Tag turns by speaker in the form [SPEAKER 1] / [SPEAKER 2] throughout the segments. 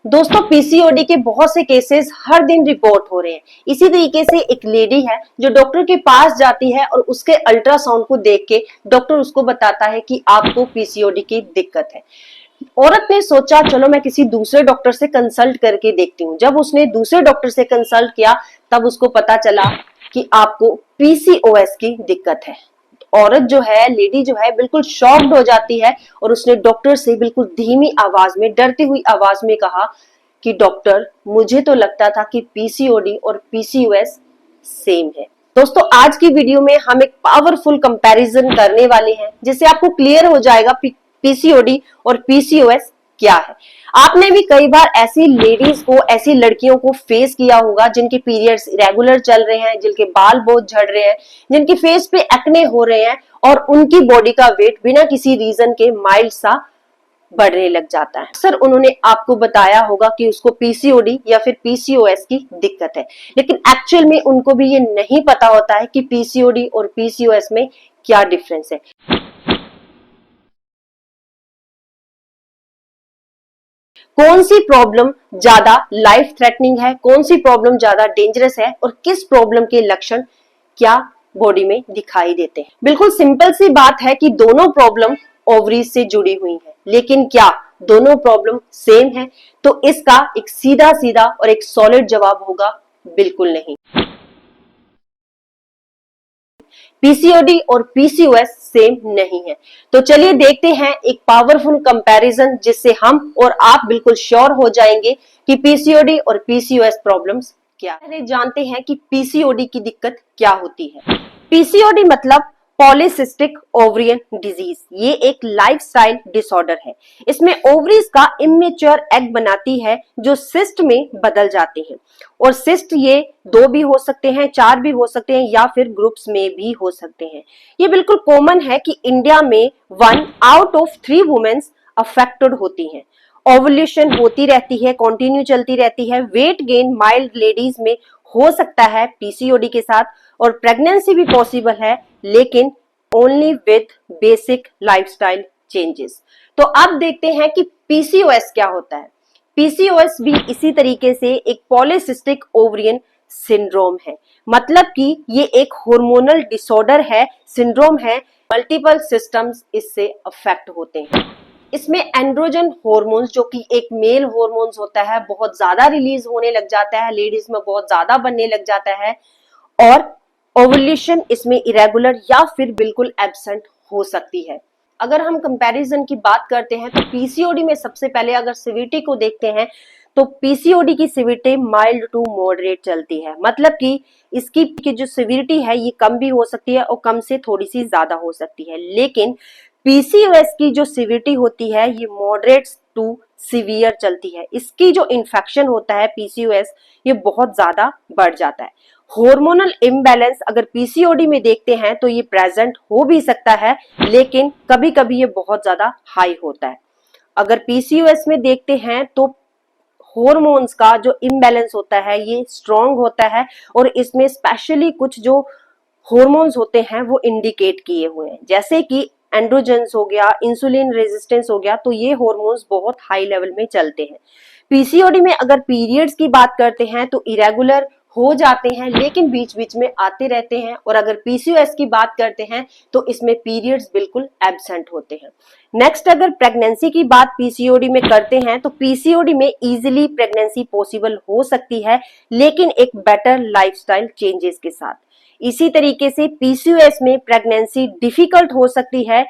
[SPEAKER 1] दोस्तों, पीसीओडी के बहुत से केसेस हर दिन रिपोर्ट हो रहे हैं। इसी तरीके से एक लेडी है जो डॉक्टर के पास जाती है और उसके अल्ट्रासाउंड को देख के डॉक्टर उसको बताता है कि आपको पीसीओडी की दिक्कत है। औरत ने सोचा चलो मैं किसी दूसरे डॉक्टर से कंसल्ट करके देखती हूँ। जब उसने दूसरे डॉक्टर से कंसल्ट किया तब उसको पता चला कि आपको पीसीओएस की दिक्कत है। औरत जो है, लेडी जो है, बिल्कुल शॉक्ड हो जाती है और उसने डॉक्टर से बिल्कुल धीमी आवाज में, डरती हुई आवाज में कहा कि डॉक्टर, मुझे तो लगता था कि पीसीओडी और पीसीओएस सेम है। दोस्तों, आज की वीडियो में हम एक पावरफुल कंपैरिजन करने वाले हैं जिससे आपको क्लियर हो जाएगा पीसीओडी और पीसीओएस क्या है। आपने भी कई बार ऐसी लेडीज को, ऐसी लड़कियों को फेस किया होगा जिनके पीरियड्स इरेगुलर चल रहे हैं, जिनके बाल बहुत झड़ रहे हैं, जिनके फेस पे एक्ने हो रहे हैं और उनकी बॉडी का वेट बिना किसी रीजन के माइल्ड सा बढ़ने लग जाता है। अक्सर उन्होंने आपको बताया होगा कि उसको पीसीओडी या फिर पीसीओएस की दिक्कत है, लेकिन एक्चुअल में उनको भी ये नहीं पता होता है कि पीसीओडी और पीसीओएस में क्या डिफरेंस है। कौन सी प्रॉब्लम ज्यादा लाइफ थ्रेटनिंग है, कौन सी प्रॉब्लम ज्यादा डेंजरस है और किस प्रॉब्लम के लक्षण क्या बॉडी में दिखाई देते हैं। बिल्कुल सिंपल सी बात है कि दोनों प्रॉब्लम ओवरीज से जुड़ी हुई है, लेकिन क्या दोनों प्रॉब्लम सेम है? तो इसका एक सीधा सीधा और एक सॉलिड जवाब होगा बिल्कुल नहीं। पीसीओडी और पीसीओएस सेम नहीं है। तो चलिए देखते हैं एक पावरफुल कंपैरिजन जिससे हम और आप बिल्कुल श्योर हो जाएंगे कि पीसीओडी और पीसीओएस प्रॉब्लम्स क्या है। पहले जानते हैं कि पीसीओडी की दिक्कत क्या होती है। पीसीओडी मतलब पॉलीसिस्टिक ओवरियन डिजीज। ये एक लाइफस्टाइल डिसऑर्डर है। इसमें ओवरीज का इमेच्योर एग बनाती है जो सिस्ट में बदल जाते हैं, और सिस्ट ये 2 भी हो सकते हैं, 4 भी हो सकते हैं या फिर ग्रुप्स में भी हो सकते हैं। ये बिल्कुल कॉमन है कि इंडिया में 1 आउट ऑफ 3 वुमेन्स अफेक्टेड होती हैं। ओवुलेशन होती रहती है, कंटिन्यू चलती रहती है। वेट गेन माइल्ड लेडीज में हो सकता है पीसीओडी के साथ, और प्रेगनेंसी भी पॉसिबल है, लेकिन only with basic lifestyle changes. तो अब देखते हैं कि पीसीओएस क्या होता है। पीसीओएस भी इसी तरीके से एक पॉलीसिस्टिक ओवरियन सिंड्रोम है। मतलब कि ये एक हार्मोनल डिसऑर्डर है, सिंड्रोम है। मल्टीपल सिस्टम्स इससे अफेक्ट होते हैं। इसमें एंड्रोजन हार्मोन्स, जो कि एक मेल हार्मोन्स होता है, बहुत ज्यादा रिलीज होने लग जाता है, लेडीज में बहुत ज्यादा बनने लग जाता है, और ओवुलेशन इसमें इरेगुलर या फिर बिल्कुल एब्सेंट हो सकती है। अगर हम कंपैरिजन की बात करते हैं तो पीसीओडी में सबसे पहले अगर सिविरिटी को देखते हैं तो पीसीओडी की सिविरिटी माइल्ड टू मॉडरेट चलती है। मतलब कि इसकी जो सिविरिटी है ये कम भी हो सकती है और कम से थोड़ी सी ज्यादा हो सकती है, लेकिन पीसीओएस की जो सिविरिटी होती है ये मॉडरेट टू सीवियर चलती है। इसकी जो इन्फेक्शन होता है पीसीओएस, ये बहुत ज्यादा बढ़ जाता है। हार्मोनल इम्बैलेंस अगर पीसीओडी में देखते हैं तो ये प्रेजेंट हो भी सकता है, लेकिन कभी कभी ये बहुत ज्यादा हाई होता है। अगर पीसीओएस में देखते हैं तो हार्मोन्स का जो इम्बैलेंस होता है ये स्ट्रॉन्ग होता है, और इसमें स्पेशली कुछ जो हार्मोन्स होते हैं वो इंडिकेट किए हुए हैं, जैसे कि एंड्रोजेंस हो गया, इंसुलिन रेजिस्टेंस हो गया। तो ये हार्मोन्स बहुत हाई लेवल में चलते हैं। पीसीओडी में अगर पीरियड्स की बात करते हैं तो इरेगुलर हो जाते हैं, लेकिन बीच बीच में आते रहते हैं। और अगर पीसीओएस की बात करते हैं तो इसमें पीरियड्स बिल्कुल एब्सेंट होते हैं। नेक्स्ट, अगर प्रेगनेंसी की बात पीसीओडी में करते हैं तो पीसीओडी में इजीली प्रेगनेंसी पॉसिबल हो सकती है, लेकिन एक बेटर लाइफस्टाइल चेंजेस के साथ। इसी तरीके से पीसीओएस में प्रेगनेंसी डिफिकल्ट हो सकती है,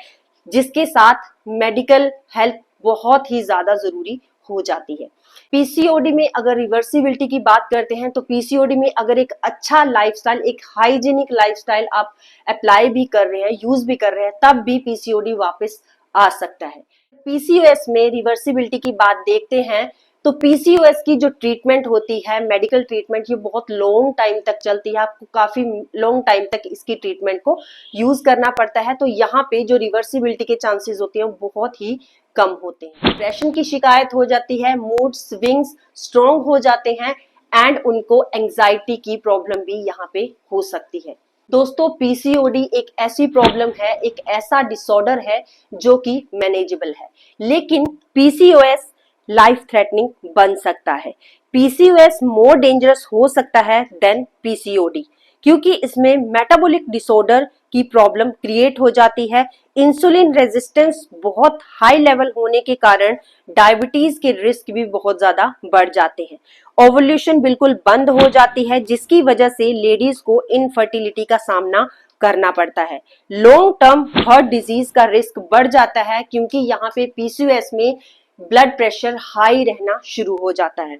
[SPEAKER 1] जिसके साथ मेडिकल हेल्प बहुत ही ज्यादा जरूरी हो जाती है। पीसीओडी में अगर रिवर्सिबिलिटी की बात करते हैं तो पीसीओडी में अगर एक अच्छा लाइफस्टाइल, एक हाइजीनिक लाइफस्टाइल आप अप्लाई भी कर रहे हैं, यूज भी कर रहे हैं, तब भी पीसीओडी वापस आ सकता है। पीसीओएस में रिवर्सिबिलिटी की बात देखते हैं तो पीसीओएस की जो ट्रीटमेंट होती है, मेडिकल ट्रीटमेंट, ये बहुत लॉन्ग टाइम तक चलती है। आपको काफी लॉन्ग टाइम तक इसकी ट्रीटमेंट को यूज करना पड़ता है। तो यहाँ पे जो रिवर्सिबिलिटी के चांसेस होते हैं वो बहुत ही कम होते हैं। डिप्रेशन की शिकायत हो जाती है, मूड स्विंग्स स्ट्रॉन्ग हो जाते हैं, एंड उनको एंजाइटी की प्रॉब्लम भी यहाँ पे हो सकती है। दोस्तों, पीसीओडी एक ऐसी प्रॉब्लम है, एक ऐसा डिसऑर्डर है जो कि मैनेजेबल है, लेकिन पीसीओएस लाइफ थ्रेटनिंग बन सकता है। पीसीओएस मोर डेंजरस हो सकता है देन पीसीओडी, क्योंकि इसमें मेटाबॉलिक डिसऑर्डर की प्रॉब्लम क्रिएट हो जाती है। इंसुलिन रेजिस्टेंस बहुत हाई लेवल होने के कारण डायबिटीज के रिस्क भी बहुत ज्यादा बढ़ जाते हैं। ओवुलेशन बिल्कुल बंद हो जाती है, जिसकी वजह से लेडीज को इनफर्टिलिटी का सामना करना पड़ता है। लॉन्ग टर्म हार्ट डिजीज का रिस्क बढ़ जाता है, क्योंकि यहाँ पे पीसीओएस में ब्लड प्रेशर हाई रहना शुरू हो जाता है।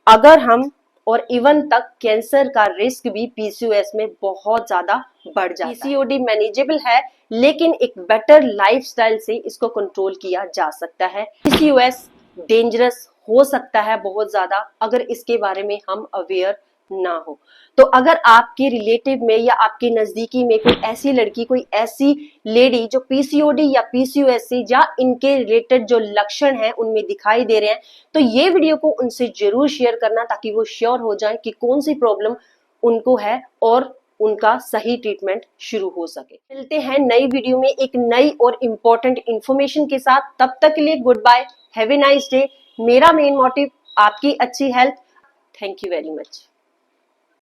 [SPEAKER 1] अगर हम और इवन तक कैंसर का रिस्क भी पीसीओएस में बहुत ज्यादा बढ़ जाता है। पीसीओडी मैनेजेबल है, लेकिन एक बेटर लाइफस्टाइल से इसको कंट्रोल किया जा सकता है। पीसीओएस डेंजरस हो सकता है बहुत ज्यादा अगर इसके बारे में हम अवेयर ना हो। तो अगर आपके रिलेटिव में या आपके नजदीकी में कोई ऐसी लड़की, कोई ऐसी लेडी जो पीसीओडी या पीसीओएस से या इनके रिलेटेड जो लक्षण हैं उनमें दिखाई दे रहे हैं, तो ये वीडियो को उनसे जरूर शेयर करना, ताकि वो श्योर हो जाए कि कौन सी प्रॉब्लम उनको है और उनका सही ट्रीटमेंट शुरू हो सके। मिलते हैं नई वीडियो में एक नई और इम्पोर्टेंट इंफॉर्मेशन के साथ। तब तक के लिए goodbye, have a nice day. मेरा मेन मोटिव आपकी अच्छी health. Thank you very much.